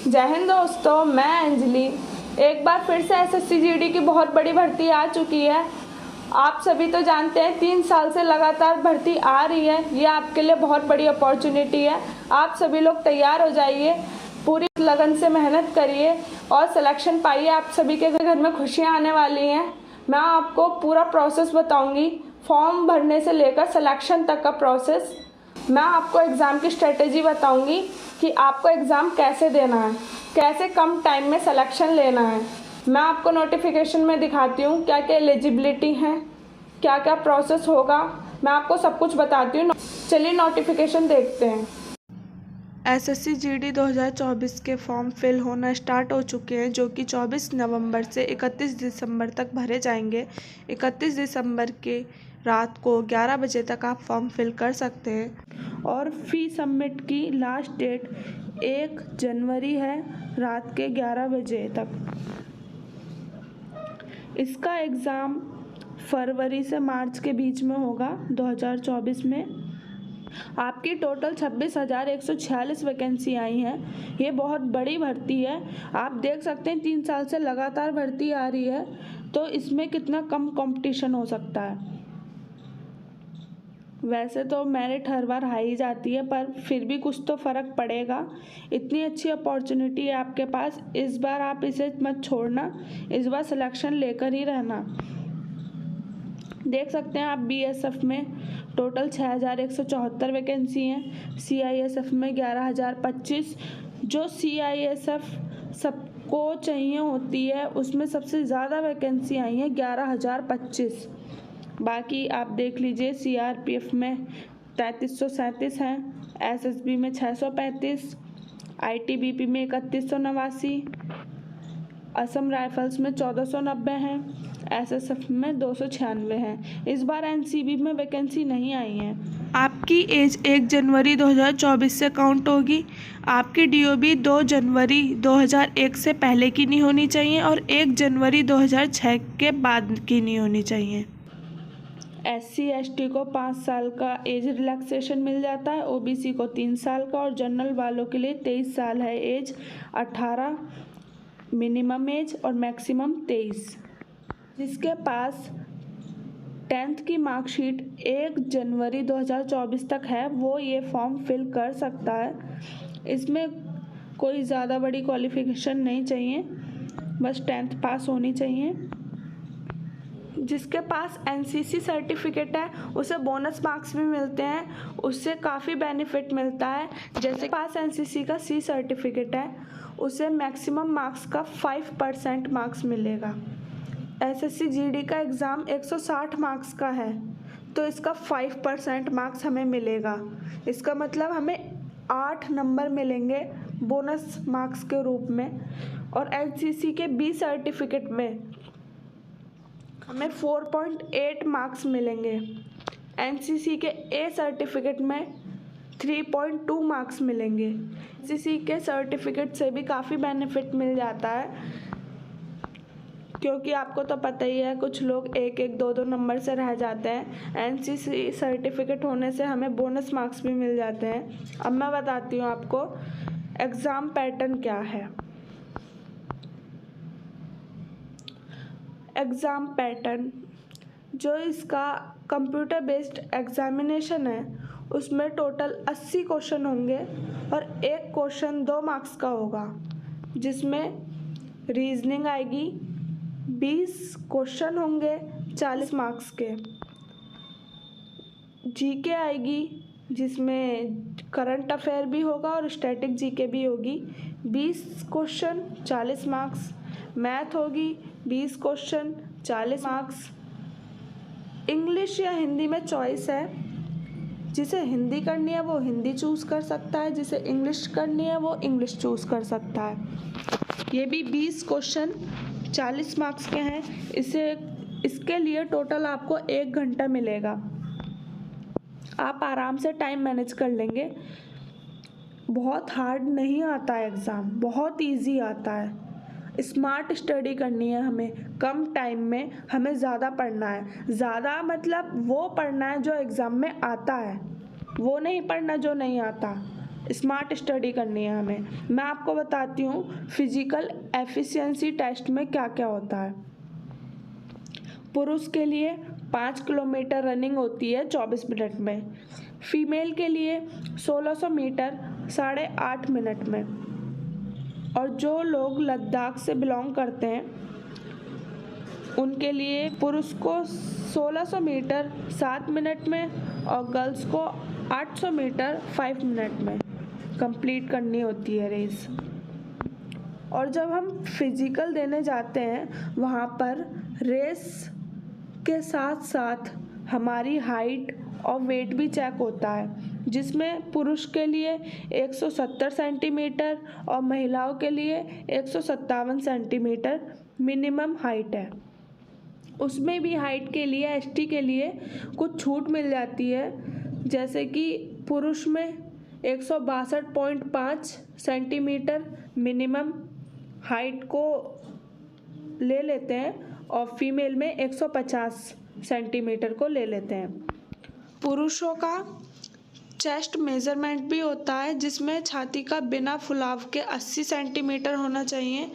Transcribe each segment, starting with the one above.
जय हिंद दोस्तों, मैं अंजलि। एक बार फिर से एसएससी जीडी की बहुत बड़ी भर्ती आ चुकी है। आप सभी तो जानते हैं 3 साल से लगातार भर्ती आ रही है। ये आपके लिए बहुत बड़ी अपॉर्चुनिटी है। आप सभी लोग तैयार हो जाइए, पूरी लगन से मेहनत करिए और सिलेक्शन पाइए। आप सभी के घर में खुशियाँ आने वाली हैं। मैं आपको पूरा प्रोसेस बताऊँगी, फॉर्म भरने से लेकर सिलेक्शन तक का प्रोसेस। मैं आपको एग्ज़ाम की स्ट्रेटेजी बताऊंगी कि आपको एग्ज़ाम कैसे देना है, कैसे कम टाइम में सिलेक्शन लेना है। मैं आपको नोटिफिकेशन में दिखाती हूँ क्या क्या एलिजिबिलिटी है, क्या क्या प्रोसेस होगा। मैं आपको सब कुछ बताती हूँ। चलिए नोटिफिकेशन देखते हैं। एसएससी जीडी 2024 के फॉर्म फिल होना स्टार्ट हो चुके हैं, जो कि 24 नवंबर से 31 दिसंबर तक भरे जाएंगे। 31 दिसंबर के रात को 11 बजे तक आप फॉर्म फिल कर सकते हैं और फी सबमिट की लास्ट डेट 1 जनवरी है, रात के 11 बजे तक। इसका एग्ज़ाम फरवरी से मार्च के बीच में होगा 2024 में। आपकी टोटल 26,146 वैकेंसी आई हैं। ये बहुत बड़ी भर्ती है। आप देख सकते हैं 3 साल से लगातार भर्ती आ रही है, तो इसमें कितना कम कंपटीशन हो सकता है। वैसे तो मेरिट हर बार हाई जाती है, पर फिर भी कुछ तो फ़र्क पड़ेगा। इतनी अच्छी अपॉर्चुनिटी है आपके पास, इस बार आप इसे मत छोड़ना। इस बार सिलेक्शन लेकर ही रहना। देख सकते हैं आप बीएसएफ में टोटल 6,174 वैकेंसी हैं। सीआईएसएफ में 11,025। जो सीआईएसएफ सबको चाहिए होती है, उसमें सबसे ज़्यादा वैकेंसी आई हैं 11,025। बाकी आप देख लीजिए, सीआरपीएफ में 3,337 हैं, एसएसबी में 635, आईटीबीपी में 3,189, असम राइफल्स में 1,490 हैं, एसएसएफ में 296 हैं। इस बार एनसीबी में वैकेंसी नहीं आई है। आपकी एज 1 जनवरी 2024 से काउंट होगी। आपकी डीओबी 2 जनवरी 2001 से पहले की नहीं होनी चाहिए और 1 जनवरी 2006 के बाद की नहीं होनी चाहिए। एससी एसटी को 5 साल का एज रिलैक्सेशन मिल जाता है, ओबीसी को 3 साल का और जनरल वालों के लिए 23 साल है एज, 18 मिनिमम एज और मैक्सिमम 23। जिसके पास 10th की मार्कशीट 1 जनवरी 2024 तक है, वो ये फॉर्म फिल कर सकता है। इसमें कोई ज़्यादा बड़ी क्वालिफ़िकेशन नहीं चाहिए, बस 10th पास होनी चाहिए। जिसके पास एनसीसी सर्टिफिकेट है, उसे बोनस मार्क्स भी मिलते हैं, उससे काफ़ी बेनिफिट मिलता है। जैसे पास एनसीसी का सी सर्टिफिकेट है, उसे मैक्सिमम मार्क्स का 5% मार्क्स मिलेगा। एसएससी जीडी का एग्ज़ाम 160 मार्क्स का है, तो इसका 5% मार्क्स हमें मिलेगा। इसका मतलब हमें 8 नंबर मिलेंगे बोनस मार्क्स के रूप में। और एनसीसी के बी सर्टिफिकेट में हमें 4.8 मार्क्स मिलेंगे। एनसीसी के ए सर्टिफिकेट में 3.2 मार्क्स मिलेंगे। एनसीसी के सर्टिफिकेट से भी काफ़ी बेनिफिट मिल जाता है, क्योंकि आपको तो पता ही है कुछ लोग 1-1, 2-2 नंबर से रह जाते हैं। एनसीसी सर्टिफिकेट होने से हमें बोनस मार्क्स भी मिल जाते हैं। अब मैं बताती हूँ आपको एग्ज़ाम पैटर्न क्या है। एग्ज़ाम पैटर्न, जो इसका कंप्यूटर बेस्ड एग्ज़ामिनेशन है, उसमें टोटल 80 क्वेश्चन होंगे और एक क्वेश्चन 2 मार्क्स का होगा, जिसमें रीजनिंग आएगी। 20 क्वेश्चन होंगे 40 मार्क्स के। जीके आएगी, जिसमें करंट अफेयर भी होगा और स्टैटिक जीके भी होगी। 20 क्वेश्चन 40 मार्क्स। मैथ होगी 20 क्वेश्चन 40 मार्क्स। इंग्लिश या हिंदी में चॉइस है, जिसे हिंदी करनी है वो हिंदी चूज़ कर सकता है, जिसे इंग्लिश करनी है वो इंग्लिश चूज़ कर सकता है। ये भी 20 क्वेश्चन 40 मार्क्स के हैं। इसके लिए टोटल आपको 1 घंटा मिलेगा। आप आराम से टाइम मैनेज कर लेंगे। बहुत हार्ड नहीं आता है एग्ज़ाम, बहुत इजी आता है। स्मार्ट स्टडी करनी है हमें, कम टाइम में हमें ज़्यादा पढ़ना है। ज़्यादा मतलब वो पढ़ना है जो एग्ज़ाम में आता है, वो नहीं पढ़ना जो नहीं आता। स्मार्ट स्टडी करनी है हमें। मैं आपको बताती हूँ फिजिकल एफिशिएंसी टेस्ट में क्या क्या होता है। पुरुष के लिए 5 किलोमीटर रनिंग होती है 24 मिनट में, फीमेल के लिए 1600 मीटर 8.5 मिनट में, और जो लोग लद्दाख से बिलोंग करते हैं उनके लिए पुरुष को 1600 मीटर 7 मिनट में और गर्ल्स को 800 मीटर 5 मिनट में कंप्लीट करनी होती है रेस। और जब हम फिजिकल देने जाते हैं वहाँ पर रेस के साथ साथ हमारी हाइट और वेट भी चेक होता है, जिसमें पुरुष के लिए 170 सेंटीमीटर और महिलाओं के लिए 157 सेंटीमीटर मिनिमम हाइट है। उसमें भी हाइट के लिए एसटी के लिए कुछ छूट मिल जाती है, जैसे कि पुरुष में 162.5 सेंटीमीटर मिनिमम हाइट को ले लेते हैं और फीमेल में 150 सेंटीमीटर को ले लेते हैं। पुरुषों का चेस्ट मेज़रमेंट भी होता है, जिसमें छाती का बिना फुलाव के 80 सेंटीमीटर होना चाहिए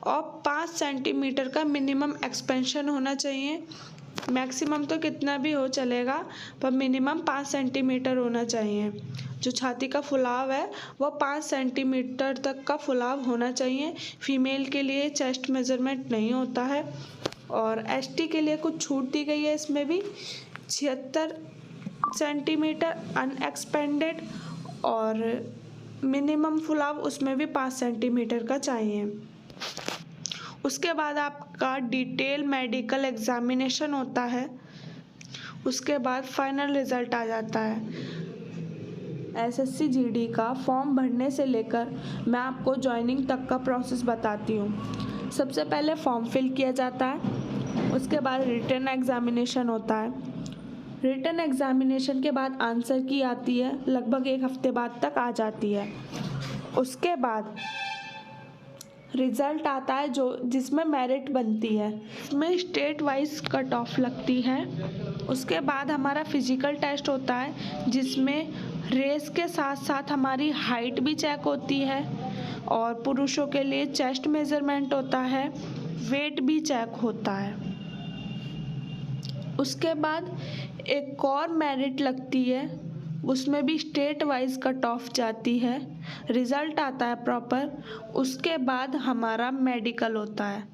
और 5 सेंटीमीटर का मिनिमम एक्सपेंशन होना चाहिए। मैक्सिमम तो कितना भी हो चलेगा, पर मिनिमम 5 सेंटीमीटर होना चाहिए। जो छाती का फुलाव है वो 5 सेंटीमीटर तक का फुलाव होना चाहिए। फीमेल के लिए चेस्ट मेज़रमेंट नहीं होता है। और एसटी के लिए कुछ छूट दी गई है, इसमें भी 76 सेंटीमीटर अनएक्सपेंडेड और मिनिमम फुलाव उसमें भी 5 सेंटीमीटर का चाहिए। उसके बाद आपका डिटेल मेडिकल एग्जामिनेशन होता है। उसके बाद फाइनल रिज़ल्ट आ जाता है। एसएससी जीडी का फॉर्म भरने से लेकर मैं आपको जॉइनिंग तक का प्रोसेस बताती हूँ। सबसे पहले फॉर्म फिल किया जाता है, उसके बाद रिटन एग्जामिनेशन होता है। रिटन एग्जामिनेशन के बाद आंसर की आती है, लगभग 1 हफ्ते बाद तक आ जाती है। उसके बाद रिज़ल्ट आता है जिसमें मेरिट बनती है, इसमें स्टेट वाइज कट ऑफ लगती है। उसके बाद हमारा फिजिकल टेस्ट होता है, जिसमें रेस के साथ साथ हमारी हाइट भी चेक होती है और पुरुषों के लिए चेस्ट मेज़रमेंट होता है, वेट भी चेक होता है। उसके बाद एक और मेरिट लगती है, उसमें भी स्टेट वाइज कट ऑफ जाती है, रिज़ल्ट आता है प्रॉपर। उसके बाद हमारा मेडिकल होता है।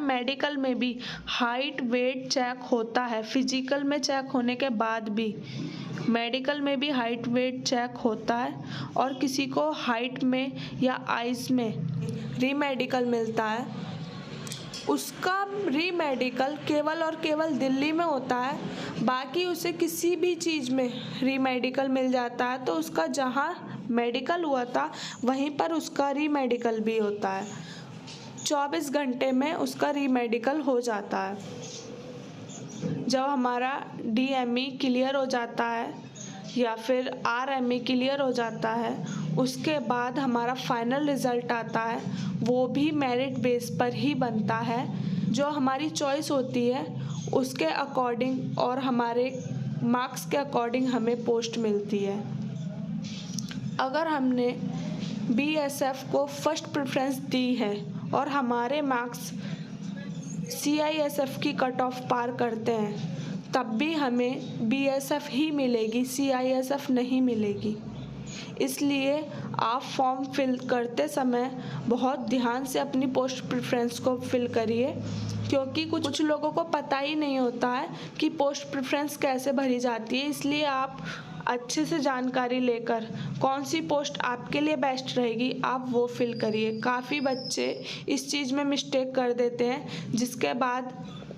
मेडिकल में भी हाइट वेट चेक होता है। फिजिकल में चेक होने के बाद भी मेडिकल में भी हाइट वेट चेक होता है। और किसी को हाइट में या आइज़ में रीमेडिकल मिलता है, उसका रीमेडिकल केवल और केवल दिल्ली में होता है। बाकी उसे किसी भी चीज़ में रीमेडिकल मिल जाता है, तो उसका जहाँ मेडिकल हुआ था वहीं पर उसका रीमेडिकल भी होता है। 24 घंटे में उसका रीमेडिकल हो जाता है। जब हमारा डीएमई क्लियर हो जाता है या फिर आरएमई क्लियर हो जाता है, उसके बाद हमारा फाइनल रिज़ल्ट आता है। वो भी मेरिट बेस पर ही बनता है। जो हमारी चॉइस होती है उसके अकॉर्डिंग और हमारे मार्क्स के अकॉर्डिंग हमें पोस्ट मिलती है। अगर हमने बीएसएफ को फर्स्ट प्रेफरेंस दी है और हमारे मार्क्स सीआईएसएफ की कट ऑफ पार करते हैं, तब भी हमें बीएसएफ ही मिलेगी, सीआईएसएफ नहीं मिलेगी। इसलिए आप फॉर्म फिल करते समय बहुत ध्यान से अपनी पोस्ट प्रेफरेंस को फिल करिए, क्योंकि कुछ लोगों को पता ही नहीं होता है कि पोस्ट प्रेफरेंस कैसे भरी जाती है। इसलिए आप अच्छे से जानकारी लेकर कौन सी पोस्ट आपके लिए बेस्ट रहेगी आप वो फिल करिए। काफ़ी बच्चे इस चीज़ में मिस्टेक कर देते हैं, जिसके बाद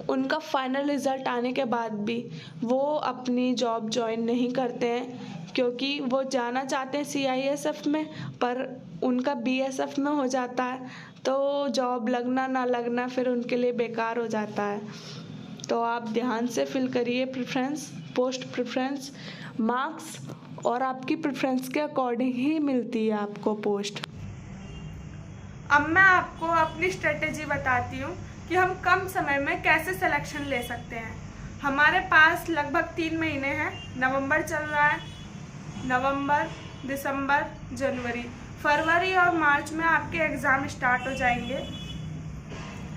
उनका फाइनल रिज़ल्ट आने के बाद भी वो अपनी जॉब ज्वाइन नहीं करते हैं, क्योंकि वो जाना चाहते हैं सीआईएसएफ में पर उनका बीएसएफ में हो जाता है, तो जॉब लगना ना लगना फिर उनके लिए बेकार हो जाता है। तो आप ध्यान से फिल करिए प्रेफरेंस, पोस्ट प्रेफरेंस, मार्क्स और आपकी प्रेफरेंस के अकॉर्डिंग ही मिलती है आपको पोस्ट। अब मैं आपको अपनी स्ट्रेटेजी बताती हूँ कि हम कम समय में कैसे सिलेक्शन ले सकते हैं। हमारे पास लगभग 3 महीने हैं, नवंबर चल रहा है, नवंबर, दिसंबर, जनवरी, फरवरी और मार्च में आपके एग्ज़ाम स्टार्ट हो जाएंगे।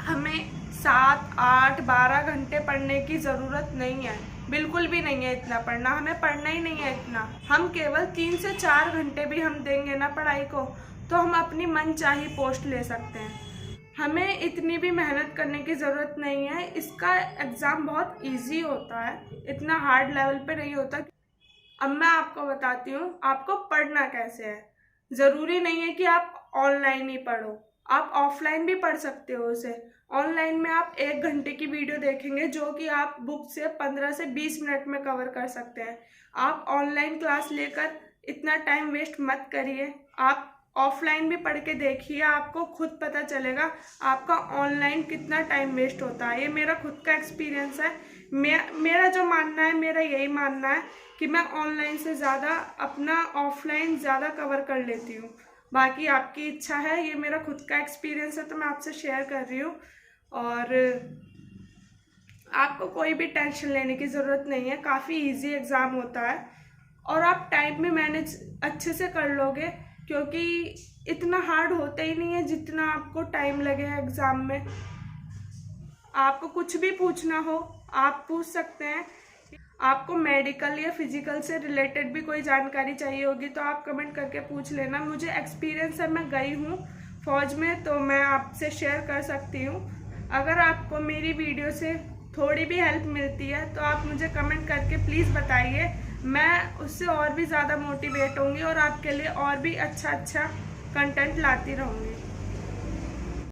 हमें 7, 8, 12 घंटे पढ़ने की ज़रूरत नहीं है, बिल्कुल भी नहीं है इतना पढ़ना, हमें पढ़ना ही नहीं है इतना। हम केवल 3 से 4 घंटे भी हम देंगे ना पढ़ाई को, तो हम अपनी मनचाही पोस्ट ले सकते हैं। हमें इतनी भी मेहनत करने की ज़रूरत नहीं है। इसका एग्ज़ाम बहुत इजी होता है, इतना हार्ड लेवल पे नहीं होता। अब मैं आपको बताती हूँ आपको पढ़ना कैसे है। ज़रूरी नहीं है कि आप ऑनलाइन ही पढ़ो, आप ऑफलाइन भी पढ़ सकते हो उसे। ऑनलाइन में आप 1 घंटे की वीडियो देखेंगे जो कि आप बुक से 15 से 20 मिनट में कवर कर सकते हैं। आप ऑनलाइन क्लास लेकर इतना टाइम वेस्ट मत करिए, आप ऑफलाइन भी पढ़ के देखिए, आपको खुद पता चलेगा आपका ऑनलाइन कितना टाइम वेस्ट होता है। ये मेरा खुद का एक्सपीरियंस है। मेरा जो मानना है, मेरा यही मानना है कि मैं ऑनलाइन से ज़्यादा अपना ऑफलाइन ज़्यादा कवर कर लेती हूँ। बाकी आपकी इच्छा है, ये मेरा खुद का एक्सपीरियंस है तो मैं आपसे शेयर कर रही हूँ। और आपको कोई भी टेंशन लेने की ज़रूरत नहीं है, काफ़ी इजी एग्ज़ाम होता है और आप टाइम में मैनेज अच्छे से कर लोगे, क्योंकि इतना हार्ड होता ही नहीं है जितना आपको टाइम लगे एग्ज़ाम में। आपको कुछ भी पूछना हो आप पूछ सकते हैं। आपको मेडिकल या फिजिकल से रिलेटेड भी कोई जानकारी चाहिए होगी तो आप कमेंट करके पूछ लेना। मुझे एक्सपीरियंस है, मैं गई हूँ फौज में, तो मैं आपसे शेयर कर सकती हूँ। अगर आपको मेरी वीडियो से थोड़ी भी हेल्प मिलती है तो आप मुझे कमेंट करके प्लीज़ बताइए, मैं उससे और भी ज़्यादा मोटिवेट होंगी और आपके लिए और भी अच्छा कंटेंट लाती रहूँगी।